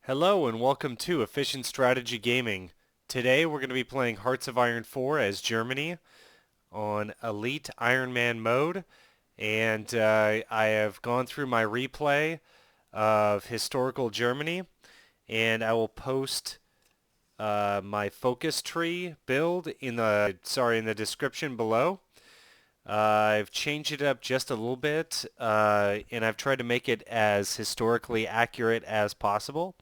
Hello and welcome to Efficient Strategy Gaming. Today we're going to be playing Hearts of Iron 4 as Germany on Elite Iron Man mode, and I have gone through my replay of historical Germany, and I will post my focus tree build in the description below. I've changed it up just a little bit, and I've tried to make it as historically accurate as possible.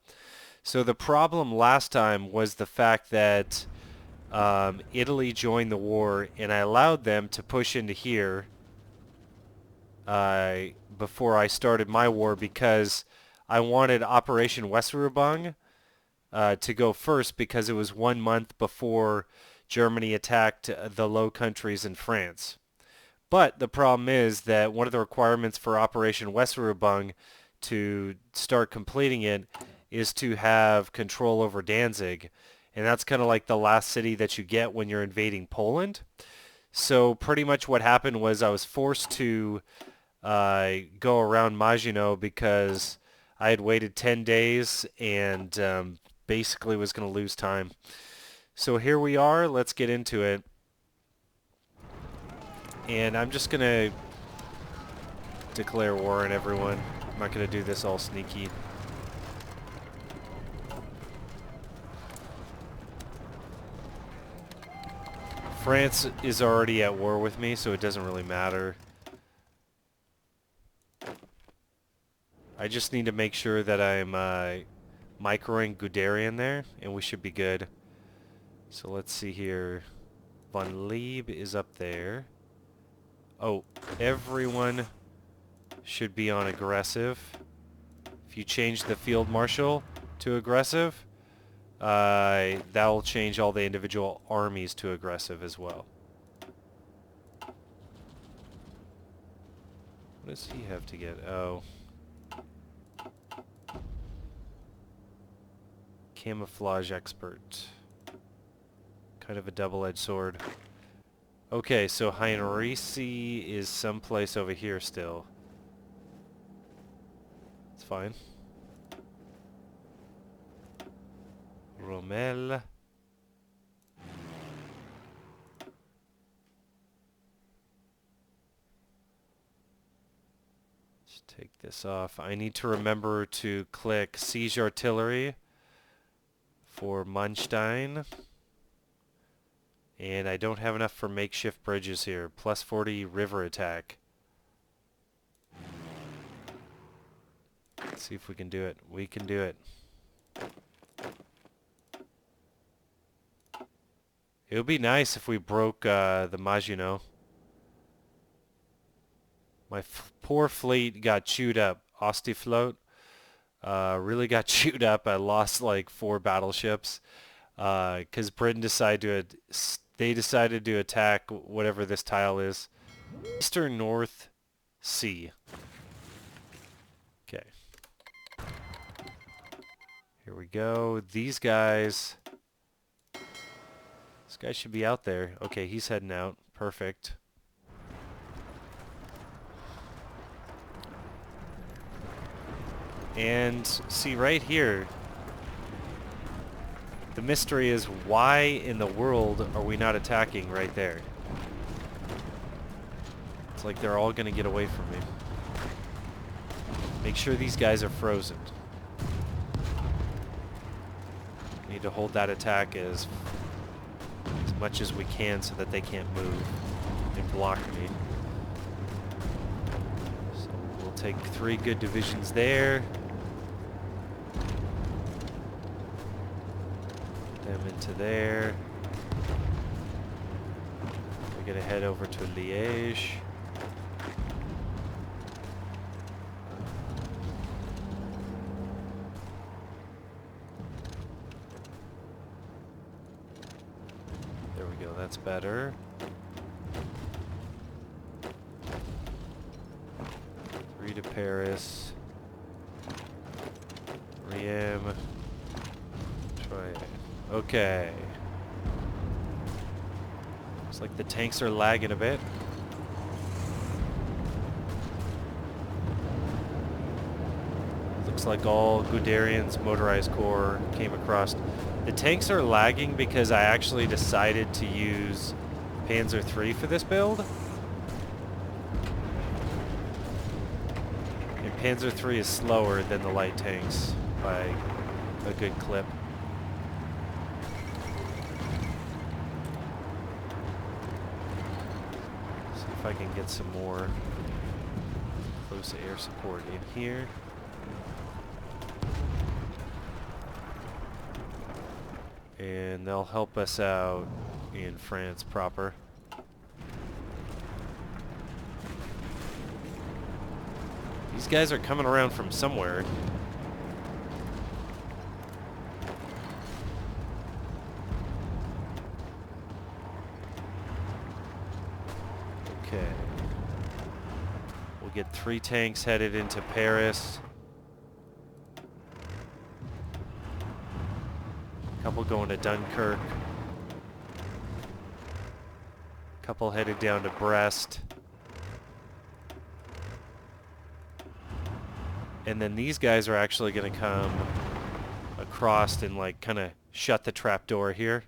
So the problem last time was the fact that Italy joined the war, and I allowed them to push into here before I started my war because I wanted Operation Weserubung to go first because it was 1 month before Germany attacked the Low Countries in France. But the problem is that one of the requirements for Operation Weserubung to start completing it is to have control over Danzig. And that's kind of like the last city that you get when you're invading Poland. So pretty much what happened was I was forced to go around Maginot because I had waited 10 days and basically was going to lose time. So here we are. Let's get into it. And I'm just going to declare war on everyone. I'm not going to do this all sneaky. France is already at war with me, so it doesn't really matter. I just need to make sure that I'm microing Guderian there, and we should be good. So let's see here. Von Lieb is up there. Oh, everyone should be on aggressive. If you change the field marshal to aggressive, that will change all the individual armies to aggressive as well. What does he have to get? Oh. Camouflage expert. Kind of a double-edged sword. Okay, so Heinrici is someplace over here still. It's fine. Rommel. Let's take this off. I need to remember to click Siege Artillery for Manstein. And I don't have enough for makeshift bridges here. Plus 40 river attack. Let's see if we can do it. We can do it. It would be nice if we broke the Maginot. My poor fleet got chewed up. Ostifloat really got chewed up. I lost like 4 battleships because Britain decided to attack whatever this tile is. Eastern North Sea. Okay. Here we go. These guys... This guy should be out there. Okay, he's heading out. Perfect. And see right here, the mystery is why in the world are we not attacking right there? It's like they're all going to get away from me. Make sure these guys are frozen. Need to hold that attack as much as we can so that they can't move and block me. So we'll take 3 good divisions there. Put them into there. We're gonna head over to Liège. That's better. Three to Paris. Riem. Try it. Okay. Looks like the tanks are lagging a bit. looks like all Guderian's motorized corps came across. The tanks are lagging because I actually decided to use Panzer III for this build. And Panzer III is slower than the light tanks by a good clip. See if I can get some more close air support in here. And they'll help us out in France proper. These guys are coming around from somewhere. Okay. We'll get 3 tanks headed into Paris. Couple going to Dunkirk. Couple headed down to Brest. And then these guys are actually going to come across and like kind of shut the trap door here.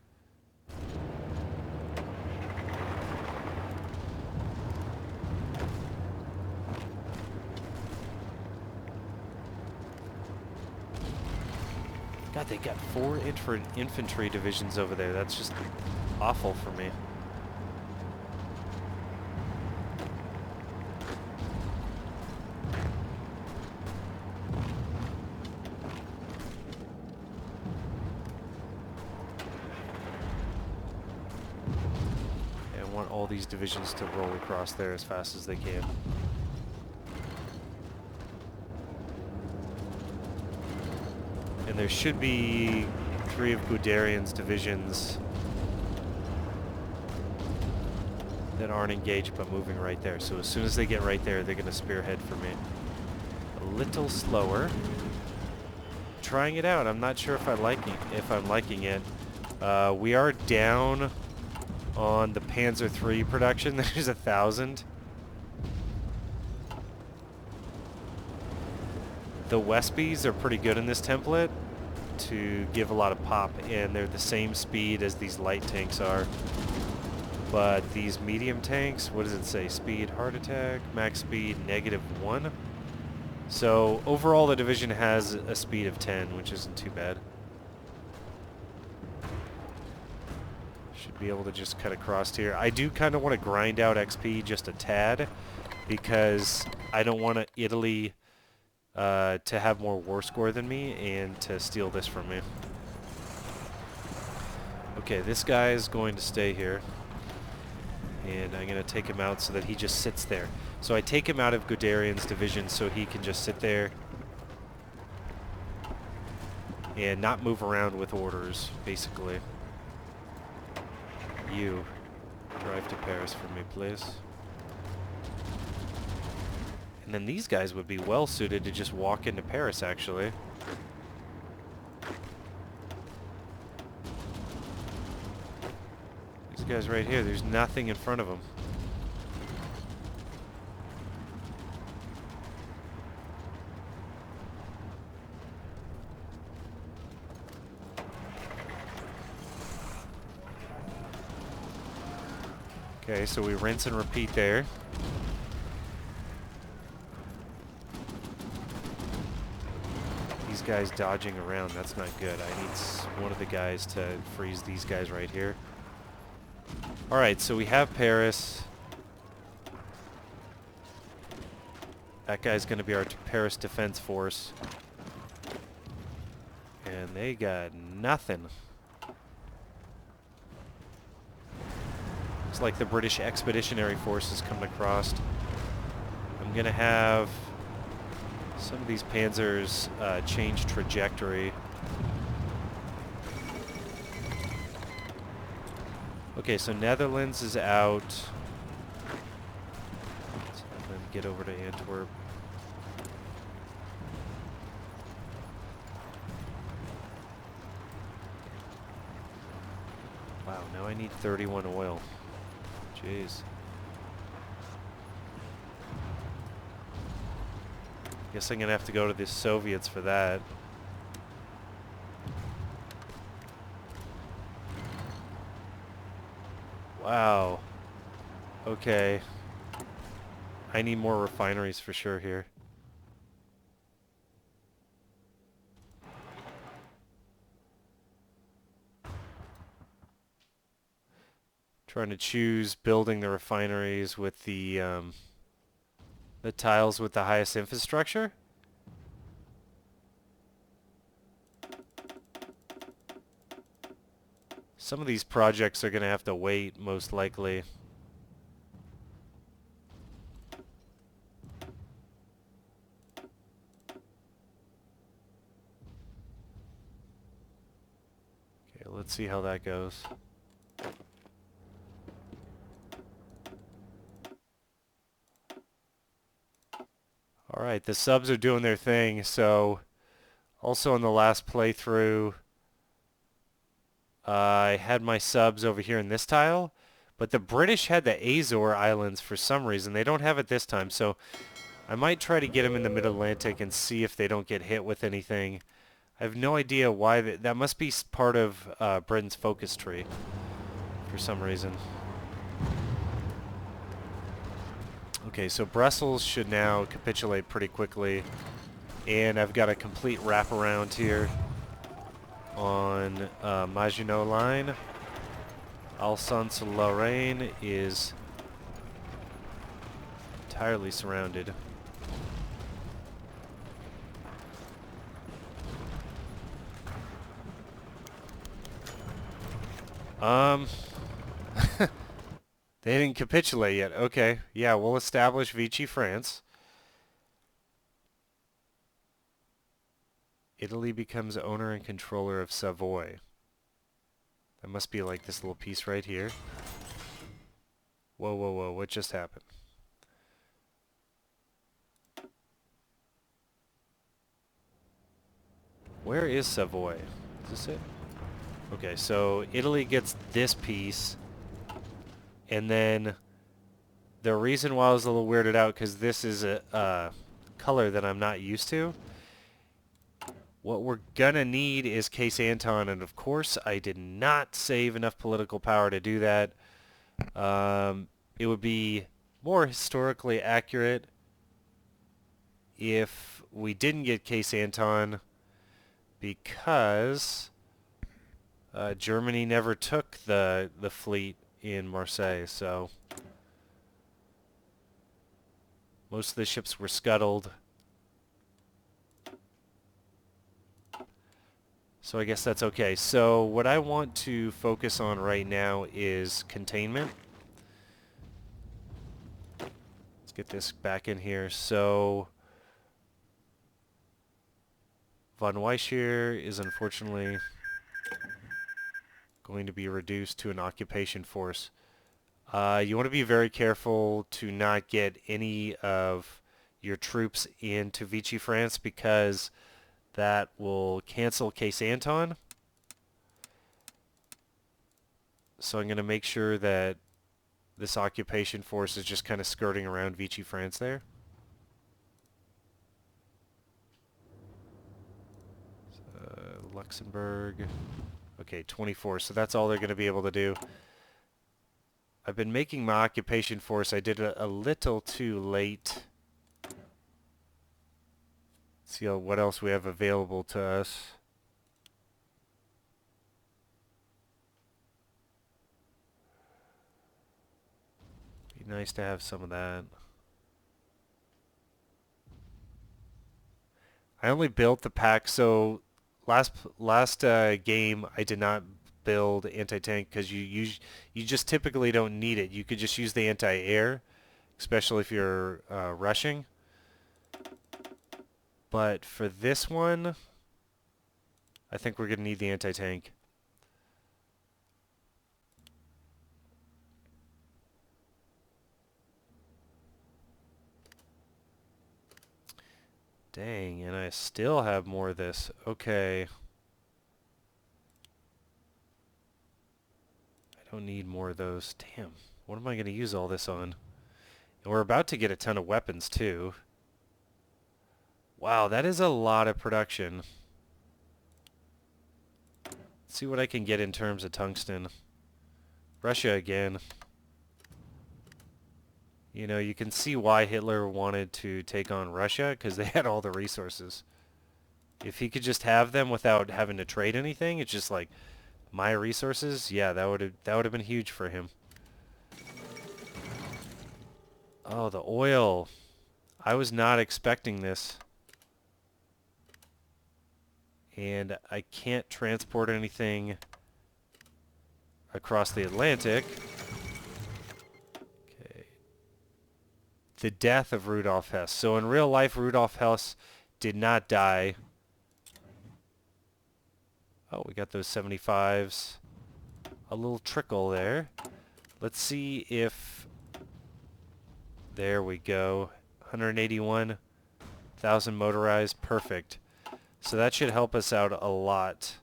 God, they got 4 infantry divisions over there. That's just awful for me. Yeah, I want all these divisions to roll across there as fast as they can. And there should be 3 of Guderian's divisions that aren't engaged but moving right there. So as soon as they get right there, they're going to spearhead for me. A little slower. Trying it out. I'm not sure if I'm liking it. We are down on the Panzer III production. There's 1,000. The Wespies are pretty good in this template to give a lot of pop, and they're the same speed as these light tanks are. But these medium tanks, what does it say? Speed, heart attack, max speed, -1. So overall the division has a speed of 10, which isn't too bad. Should be able to just cut across here. I do kind of want to grind out XP just a tad, because I don't want Italy to have more war score than me and to steal this from me. Okay, this guy is going to stay here, and I'm going to take him out so that he just sits there. So I take him out of Guderian's division so he can just sit there and not move around with orders, basically. You drive to Paris for me, please. And then these guys would be well suited to just walk into Paris, actually. These guys right here, there's nothing in front of them. Okay, so we rinse and repeat there. These guys dodging around, that's not good. I need one of the guys to freeze these guys right here. Alright, so we have Paris. That guy's going to be our Paris Defense Force. And they got nothing. Looks like the British Expeditionary Force is coming across. I'm going to have some of these panzers change trajectory. Okay, so Netherlands is out. Let's have them get over to Antwerp. Wow, now I need 31 oil. Jeez. Guess I'm gonna have to go to the Soviets for that. Wow. Okay. I need more refineries for sure here. Trying to choose building the refineries with the tiles with the highest infrastructure. Some of these projects are going to have to wait, most likely. Okay, let's see how that goes. Alright, the subs are doing their thing, so also in the last playthrough I had my subs over here in this tile, but the British had the Azore Islands for some reason. They don't have it this time, so I might try to get them in the Mid-Atlantic and see if they don't get hit with anything. I have no idea why. That must be part of Britain's focus tree for some reason. Okay, so Brussels should now capitulate pretty quickly, and I've got a complete wraparound here on Maginot line. Alsace-Lorraine is entirely surrounded. They didn't capitulate yet. Okay, yeah, we'll establish Vichy France. Italy becomes owner and controller of Savoy. That must be like this little piece right here. Whoa, whoa, whoa, what just happened? Where is Savoy? Is this it? Okay, so Italy gets this piece, and then the reason why I was a little weirded out, because this is a color that I'm not used to. What we're gonna need is Case Anton, and of course I did not save enough political power to do that. It would be more historically accurate if we didn't get Case Anton, because Germany never took the fleet in Marseille, so most of the ships were scuttled. So I guess that's okay. So what I want to focus on right now is containment. Let's get this back in here. So von Weisschier is unfortunately going to be reduced to an occupation force. You want to be very careful to not get any of your troops into Vichy France, because that will cancel Case Anton. So I'm going to make sure that this occupation force is just kind of skirting around Vichy France there. Luxembourg. Okay, 24. So that's all they're going to be able to do. I've been making my occupation force. I did it a little too late. Let's see what else we have available to us. Be nice to have some of that. I only built the Pact, so last game I did not build anti-tank because you just typically don't need it. You could just use the anti-air, especially if you're rushing. But for this one, I think we're going to need the anti-tank. Dang, and I still have more of this. Okay. I don't need more of those. Damn, what am I going to use all this on? And we're about to get a ton of weapons, too. Wow, that is a lot of production. Let's see what I can get in terms of tungsten. Russia again. You know, you can see why Hitler wanted to take on Russia, because they had all the resources. If he could just have them without having to trade anything, it's just like, my resources? Yeah, that would have been huge for him. Oh, the oil. I was not expecting this. And I can't transport anything across the Atlantic. Okay. The death of Rudolf Hess. So in real life, Rudolf Hess did not die. Oh, we got those 75s. A little trickle there. Let's see if... There we go. 181,000 motorized. Perfect. So that should help us out a lot.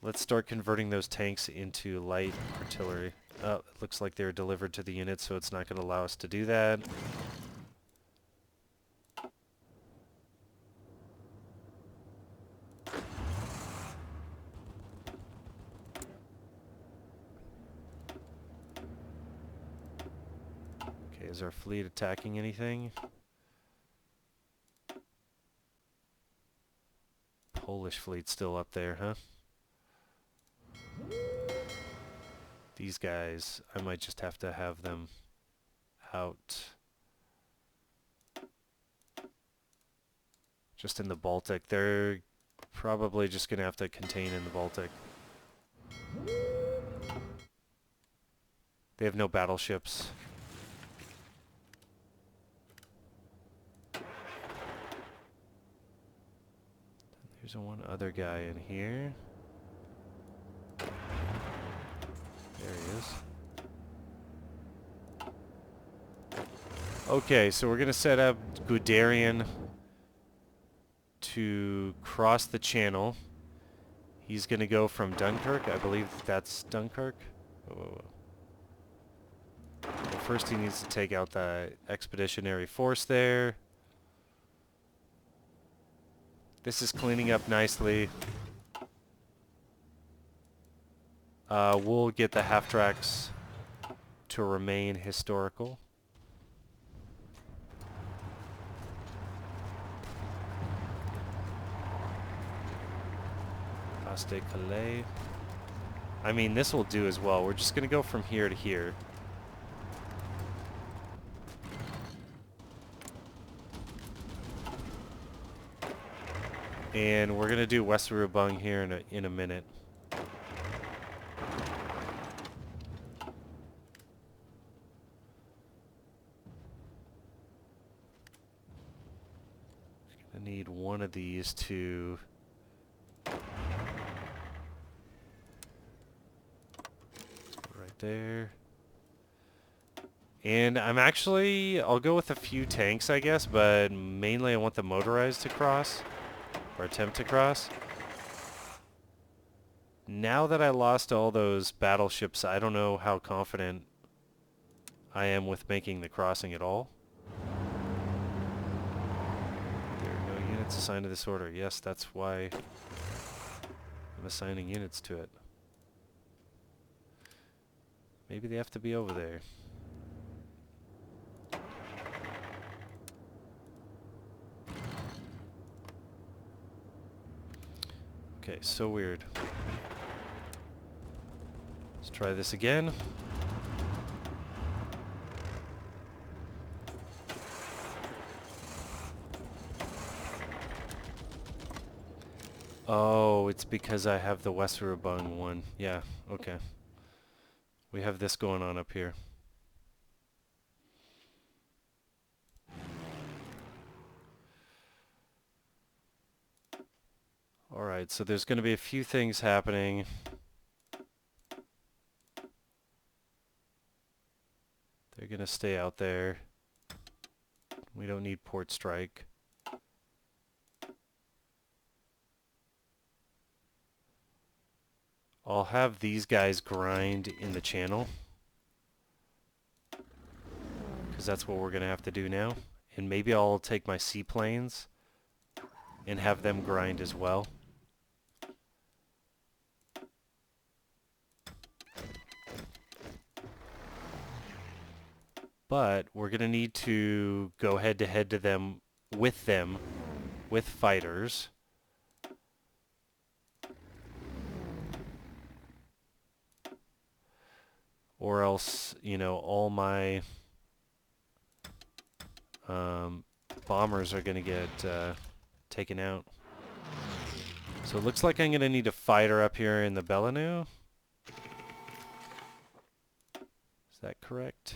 Let's start converting those tanks into light artillery. Oh, it looks like they're delivered to the unit, so it's not going to allow us to do that. Okay, is our fleet attacking anything? Polish fleet still up there, huh? These guys, I might just have to have them out. Just in the Baltic. They're probably just going to have to contain in the Baltic. They have no battleships. There's one other guy in here. There he is. Okay, so we're going to set up Guderian to cross the channel. He's going to go from Dunkirk. I believe that's Dunkirk. Whoa. Well, first he needs to take out the expeditionary force there. This is cleaning up nicely. We'll get the half-tracks to remain historical. Paste Calais. I mean, this will do as well. We're just going to go from here to here. And we're going to do Weserubung here in a minute. I need one of these to... right there. And I'll go with a few tanks, I guess, but mainly I want the motorized to cross. Or attempt to cross. Now that I lost all those battleships, I don't know how confident I am with making the crossing at all. There are no units assigned to this order. Yes, that's why I'm assigning units to it. Maybe they have to be over there. Okay, so weird. Let's try this again. Oh, it's because I have the Weserubung one. Yeah, okay. We have this going on up here. Alright, so there's going to be a few things happening. They're going to stay out there. We don't need port strike. I'll have these guys grind in the channel, because that's what we're going to have to do now. And maybe I'll take my seaplanes and have them grind as well. But we're going to need to go head-to-head to them with fighters. Or else, you know, all my bombers are going to get taken out. So it looks like I'm going to need a fighter up here in the Belanu. Is that correct?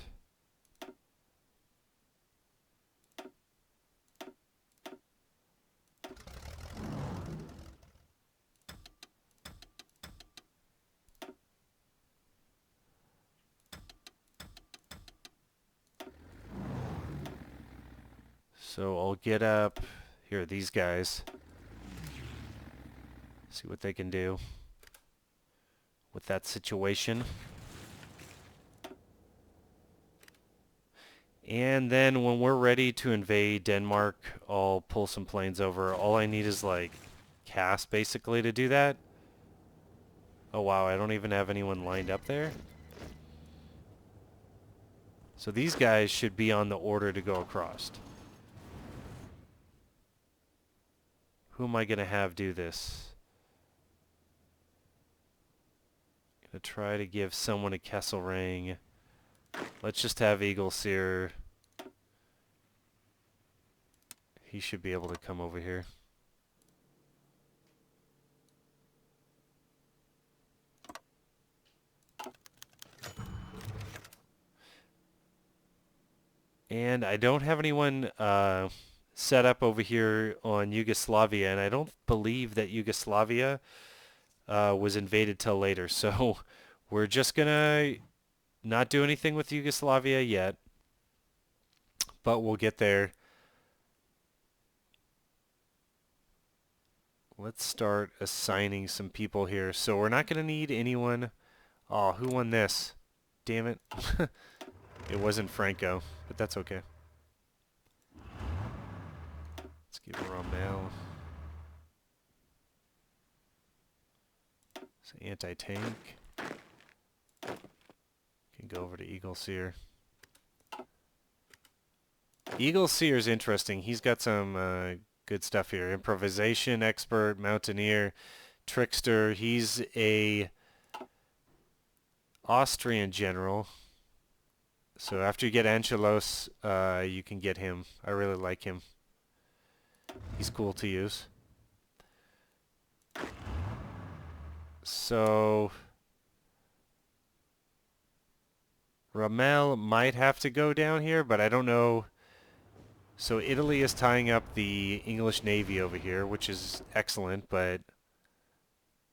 So I'll get up here, these guys. See what they can do with that situation. And then when we're ready to invade Denmark, I'll pull some planes over. All I need is like cast basically to do that. Oh wow, I don't even have anyone lined up there. So these guys should be on the order to go across. Who am I going to have do this? Going to try to give someone a Kessel Ring. Let's just have Eagle Seer. He should be able to come over here. And I don't have anyone set up over here on Yugoslavia, and I don't believe that Yugoslavia was invaded till later. So we're just going to not do anything with Yugoslavia yet, but we'll get there. Let's start assigning some people here. So we're not going to need anyone. Oh, who won this? Damn it. It wasn't Franco, but that's okay. Let's give Rommel. It's anti-tank. Can go over to Eagle Seer. Eagle Seer is interesting. He's got some good stuff here. Improvisation expert, mountaineer, trickster. He's a Austrian general. So after you get Anchluss, you can get him. I really like him. He's cool to use. So Rommel might have to go down here, but I don't know. So Italy is tying up the English Navy over here, which is excellent, but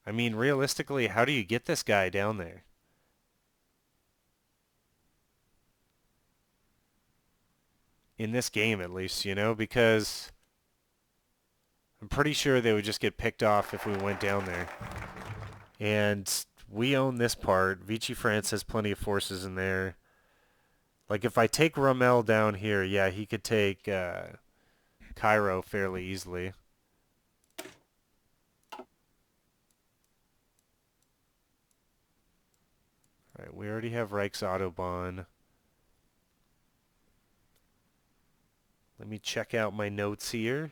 I mean, realistically, how do you get this guy down there? In this game, at least, you know, because I'm pretty sure they would just get picked off if we went down there. And we own this part. Vichy France has plenty of forces in there. Like, if I take Rommel down here, yeah, he could take Cairo fairly easily. Alright, we already have Reichsautobahn. Let me check out my notes here.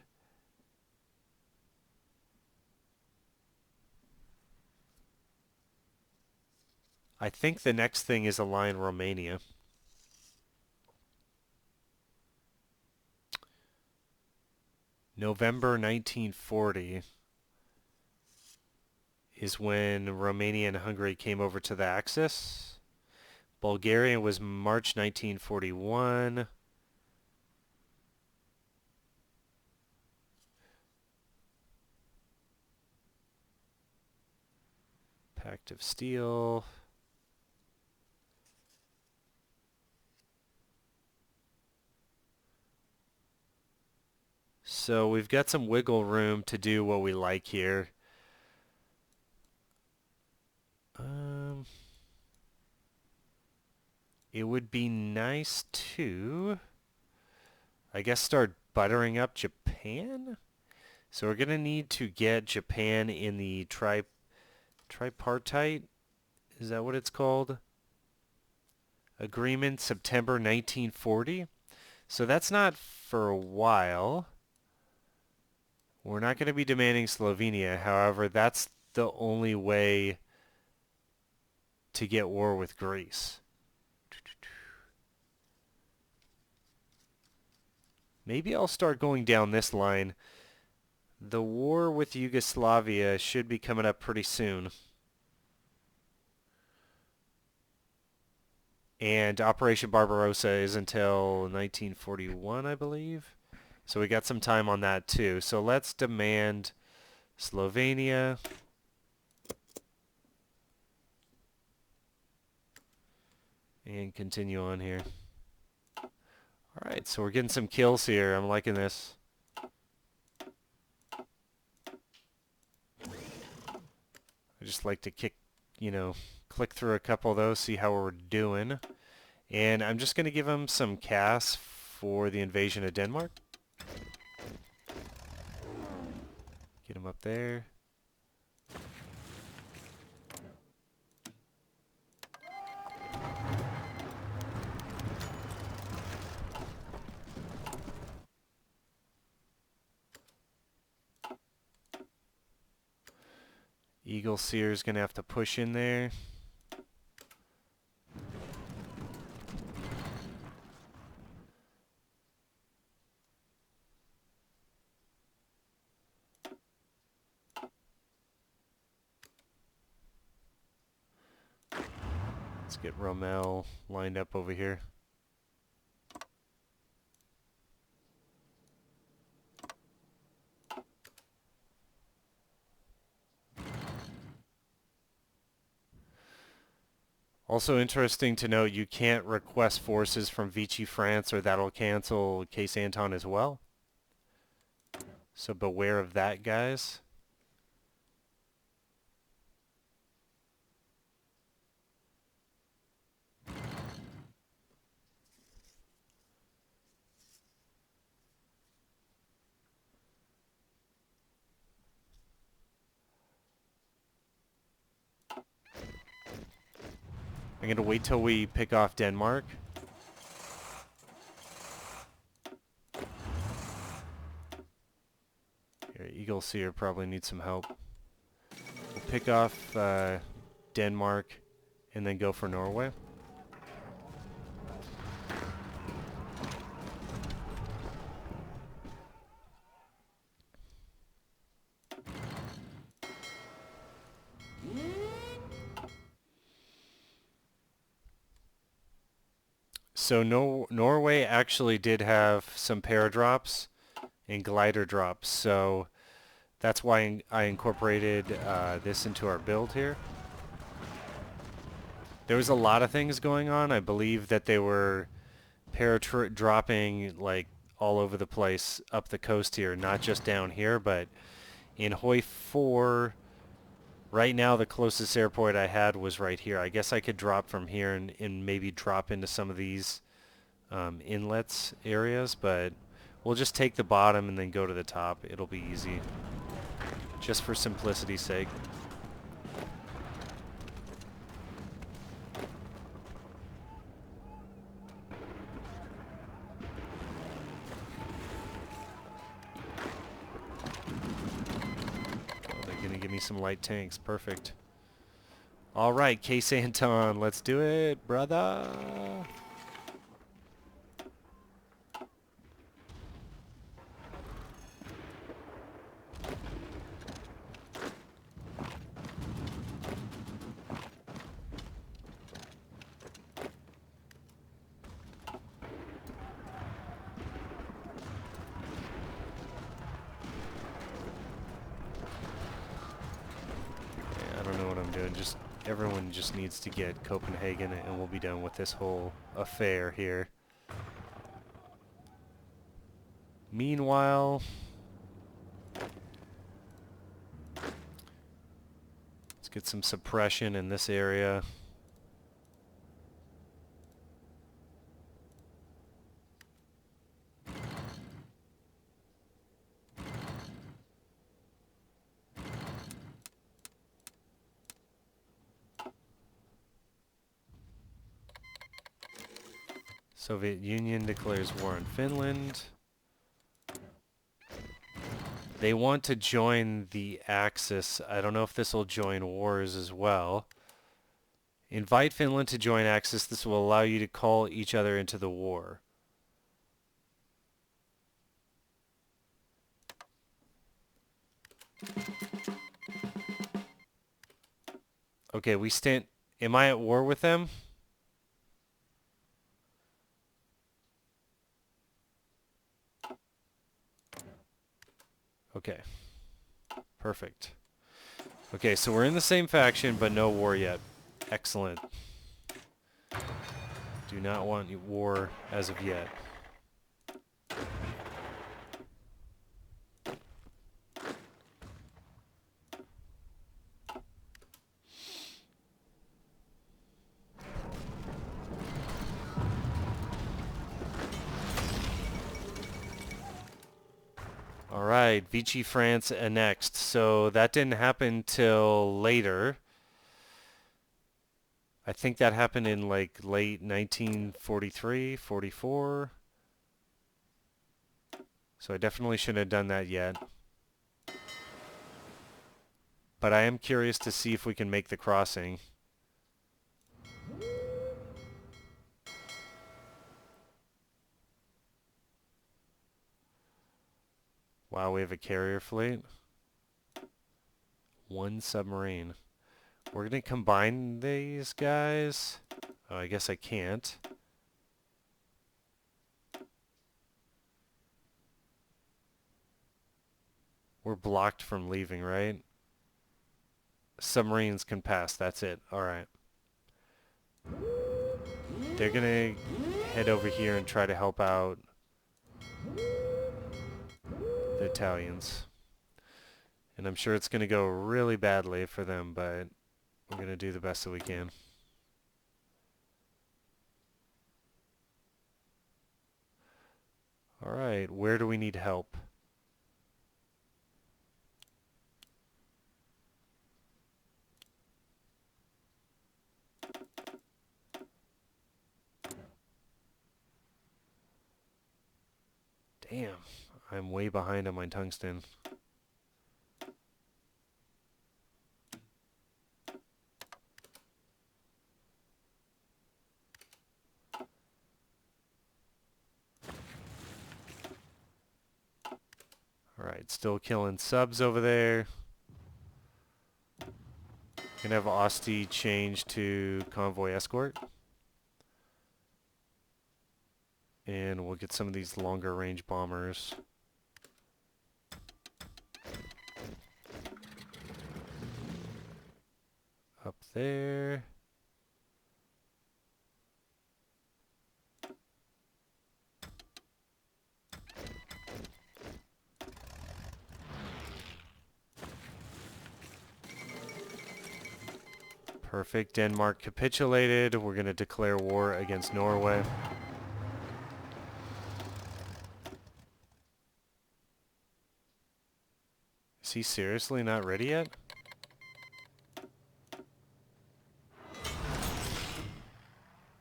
I think the next thing is align Romania. November 1940 is when Romania and Hungary came over to the Axis. Bulgaria was March 1941. Pact of Steel. So we've got some wiggle room to do what we like here. It would be nice to I guess start buttering up Japan? So we're going to need to get Japan in the tripartite, is that what it's called? Agreement, September 1940. So that's not for a while. We're not going to be demanding Slovenia. However, that's the only way to get war with Greece. Maybe I'll start going down this line. The war with Yugoslavia should be coming up pretty soon. And Operation Barbarossa is until 1941, I believe. So we got some time on that too. So let's demand Slovenia. And continue on here. Alright, so we're getting some kills here. I'm liking this. I just like to click through a couple of those, see how we're doing. And I'm just going to give them some CAS for the invasion of Denmark. Get them up there. Eagle Seer's going to have to push in there. Let's get Memel lined up over here. Also interesting to note, you can't request forces from Vichy France or that'll cancel Case Anton as well. So beware of that, guys. I'm going to wait till we pick off Denmark. Here, Eagle Seer probably needs some help. We'll pick off Denmark and then go for Norway. So Norway actually did have some paradrops and glider drops, so that's why I incorporated this into our build here. There was a lot of things going on. I believe that they were dropping like all over the place up the coast here, not just down here, but in HOI4. Right now, the closest airport I had was right here. I guess I could drop from here and maybe drop into some of these inlets areas, but we'll just take the bottom and then go to the top. It'll be easy, just for simplicity's sake. Give me some light tanks. Perfect. All right, Case Anton, let's do it, brother. Everyone just needs to get Copenhagen and we'll be done with this whole affair here. Meanwhile, let's get some suppression in this area. Soviet Union declares war on Finland. They want to join the Axis. I don't know if this will join wars as well. Invite Finland to join Axis. This will allow you to call each other into the war. Okay, we stand... Am I at war with them? Okay. Perfect. Okay, so we're in the same faction, but no war yet. Excellent. Do not want war as of yet. Alright, Vichy France annexed. So that didn't happen till later. I think that happened in like late 1943, 44. So I definitely shouldn't have done that yet. But I am curious to see if we can make the crossing. Wow, we have a carrier fleet. One submarine. We're going to combine these guys. Oh, I guess I can't. We're blocked from leaving, right? Submarines can pass. That's it. Alright. They're going to head over here and try to help out the Italians. And I'm sure it's going to go really badly for them, but we're going to do the best that we can. Alright, where do we need help? Damn, I'm way behind on my tungsten. Alright, still killing subs over there. Gonna have Osti change to convoy escort. And we'll get some of these longer range bombers. Up there. Perfect. Denmark capitulated. We're going to declare war against Norway. Is he seriously not ready yet?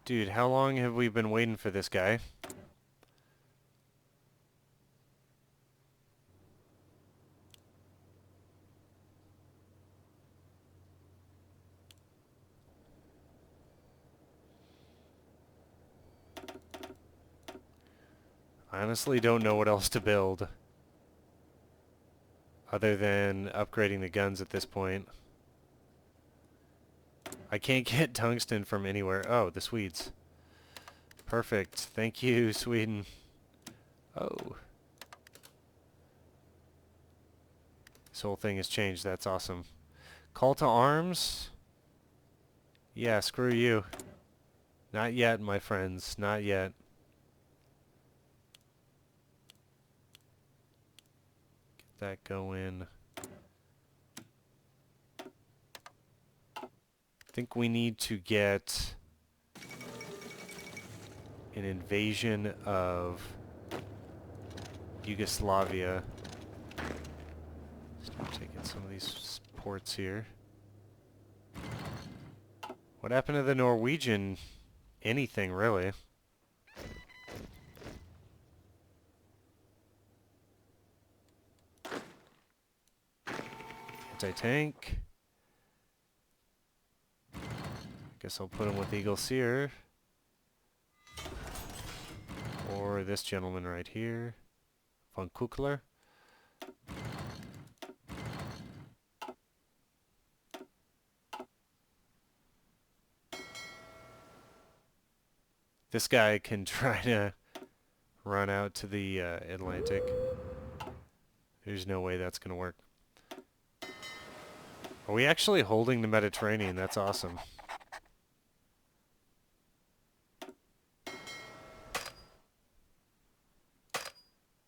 Dude, how long have we been waiting for this guy? I honestly don't know what else to build other than upgrading the guns at this point. I can't get tungsten from anywhere. Oh, the Swedes. Perfect. Thank you, Sweden. Oh. This whole thing has changed. That's awesome. Call to arms? Yeah, screw you. Not yet, my friends. Not yet. Get that going. I think we need to get an invasion of Yugoslavia. Start taking some of these ports here. What happened to the Norwegian anything, really? Anti-tank. Guess I'll put him with Eagle Seer. Or this gentleman right here. Von Kuckler. This guy can try to run out to the Atlantic. There's no way that's going to work. Are we actually holding the Mediterranean? That's awesome.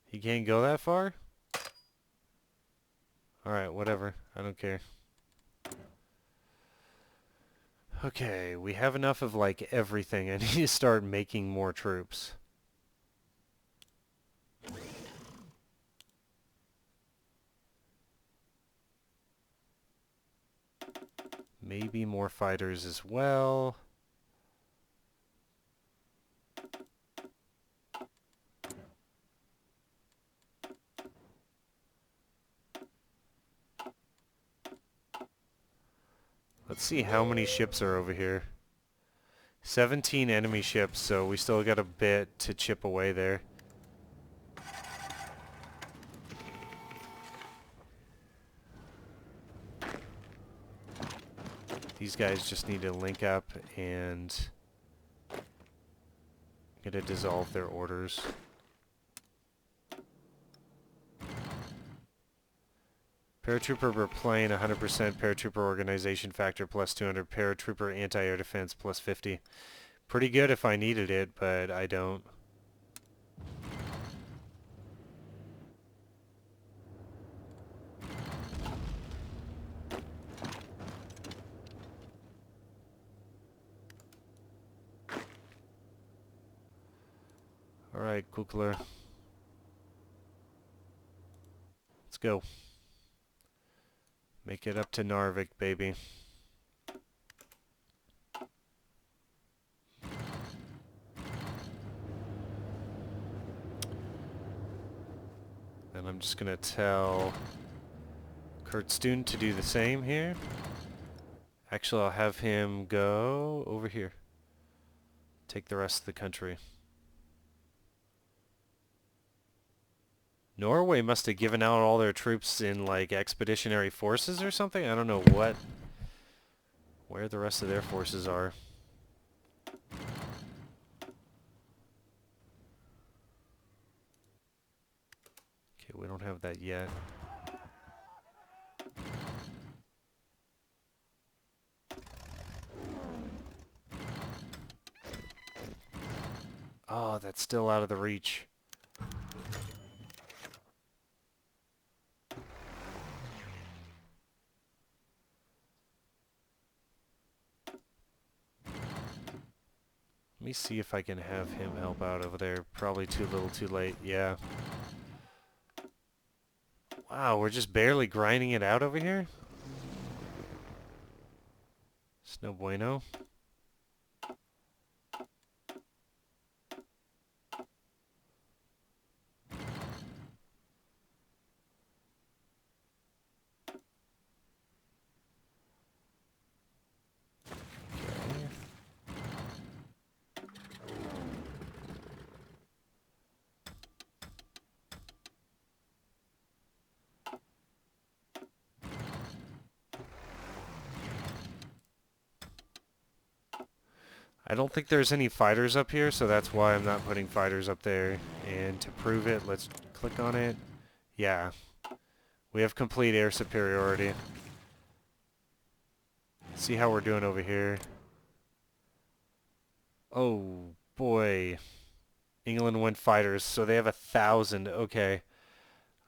He can't go that far? Alright, whatever. I don't care. Okay, we have enough of, like, everything. I need to start making more troops. Maybe more fighters as well. Let's see how many ships are over here. 17 enemy ships, so we still got a bit to chip away there. These guys just need to link up and get to dissolve their orders. Paratrooper per plane, 100% paratrooper organization factor plus 200, paratrooper anti-air defense plus 50. Pretty good if I needed it, but I don't. Alright, Kuckler. Let's go. Make it up to Narvik, baby. And I'm just gonna tell Kurtstun to do the same here. Actually, I'll have him go over here. Take the rest of the country. Norway must have given out all their troops in, like, expeditionary forces or something? I don't know where the rest of their forces are. Okay, we don't have that yet. Oh, that's still out of the reach. Let me see if I can have him help out over there. Probably too little too late, yeah. Wow, we're just barely grinding it out over here? It's no bueno. I don't think there's any fighters up here, so that's why I'm not putting fighters up there. And to prove it, let's click on it. Yeah. We have complete air superiority. See how we're doing over here. Oh, boy. England went fighters, so they have 1,000. Okay.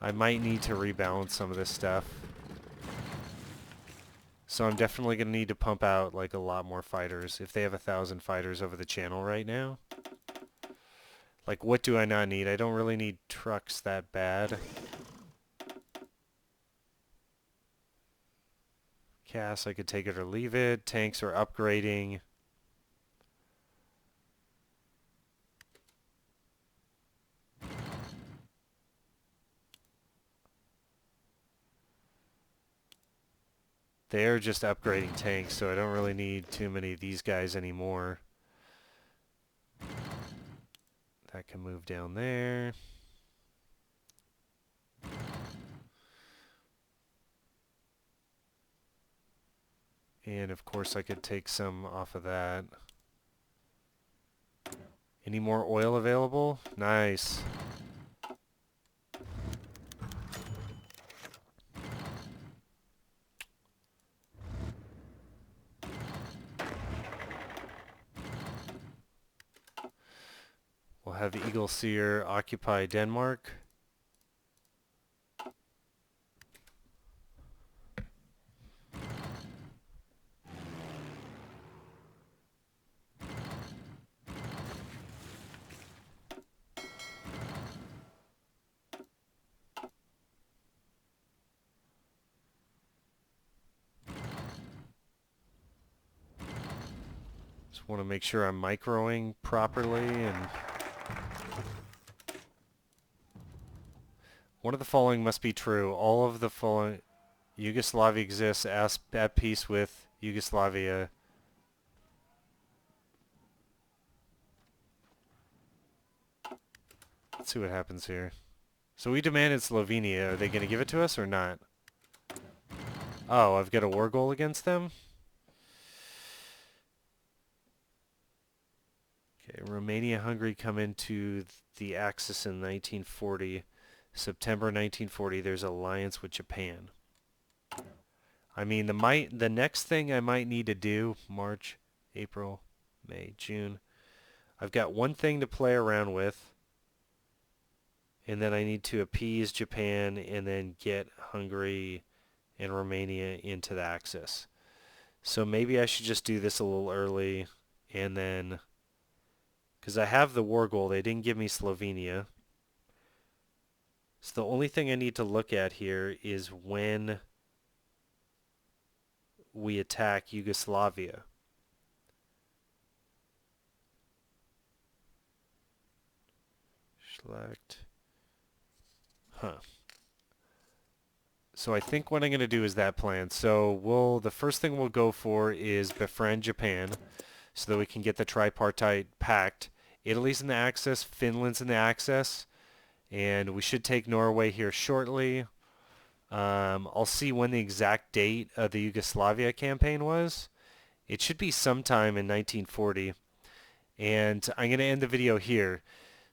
I might need to rebalance some of this stuff. So I'm definitely going to need to pump out, like, a lot more fighters if they have 1,000 fighters over the channel right now. Like, what do I not need? I don't really need trucks that bad. Cass, I could take it or leave it. Tanks are upgrading. They're just upgrading tanks, so I don't really need too many of these guys anymore. That can move down there. And of course I could take some off of that. Any more oil available? Nice. We'll have Eagle Seer occupy Denmark. Just want to make sure I'm microing properly, and one of the following must be true. All of the following: Yugoslavia exists at peace with Yugoslavia. Let's see what happens here. So we demanded Slovenia. Are they going to give it to us or not? Oh, I've got a war goal against them? Okay, Romania, Hungary come into the Axis in 1940. September 1940, there's alliance with Japan. I mean, the next thing I might need to do, March, April, May, June. I've got one thing to play around with. And then I need to appease Japan and then get Hungary and Romania into the Axis. So maybe I should just do this a little early, and then, because I have the war goal, they didn't give me Slovenia. So the only thing I need to look at here is when we attack Yugoslavia. Select. Huh. So I think what I'm going to do is that plan. So the first thing we'll go for is befriend Japan so that we can get the tripartite pact. Italy's in the Axis, Finland's in the Axis, and we should take Norway here shortly. I'll see when the exact date of the Yugoslavia campaign was. It should be sometime in 1940. And I'm going to end the video here.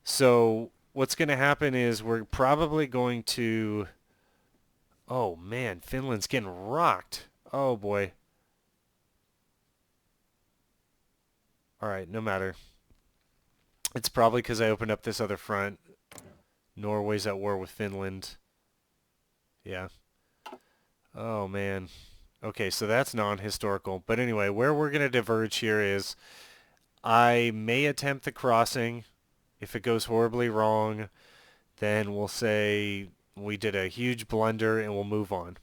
So what's going to happen is we're probably going to... Oh man, Finland's getting rocked. Oh boy. Alright, no matter. It's probably because I opened up this other front. Norway's at war with Finland. Yeah. Oh man. Okay, so that's non-historical. But anyway, where we're going to diverge here is I may attempt the crossing. If it goes horribly wrong, then we'll say we did a huge blunder and we'll move on.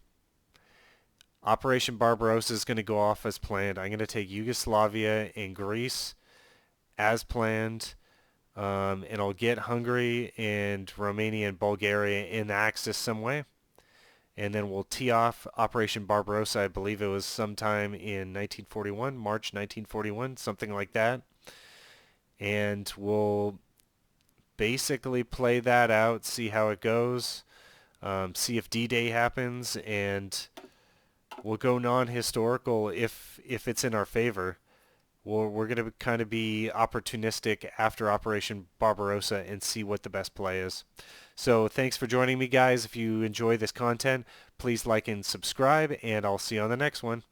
Operation Barbarossa is going to go off as planned. I'm going to take Yugoslavia and Greece as planned. And I'll get Hungary and Romania and Bulgaria in the Axis some way. And then we'll tee off Operation Barbarossa. I believe it was sometime in 1941, March 1941, something like that. And we'll basically play that out, see how it goes, see if D-Day happens, and we'll go non-historical if it's in our favor. We're going to kind of be opportunistic after Operation Barbarossa and see what the best play is. So thanks for joining me, guys. If you enjoy this content, please like and subscribe, and I'll see you on the next one.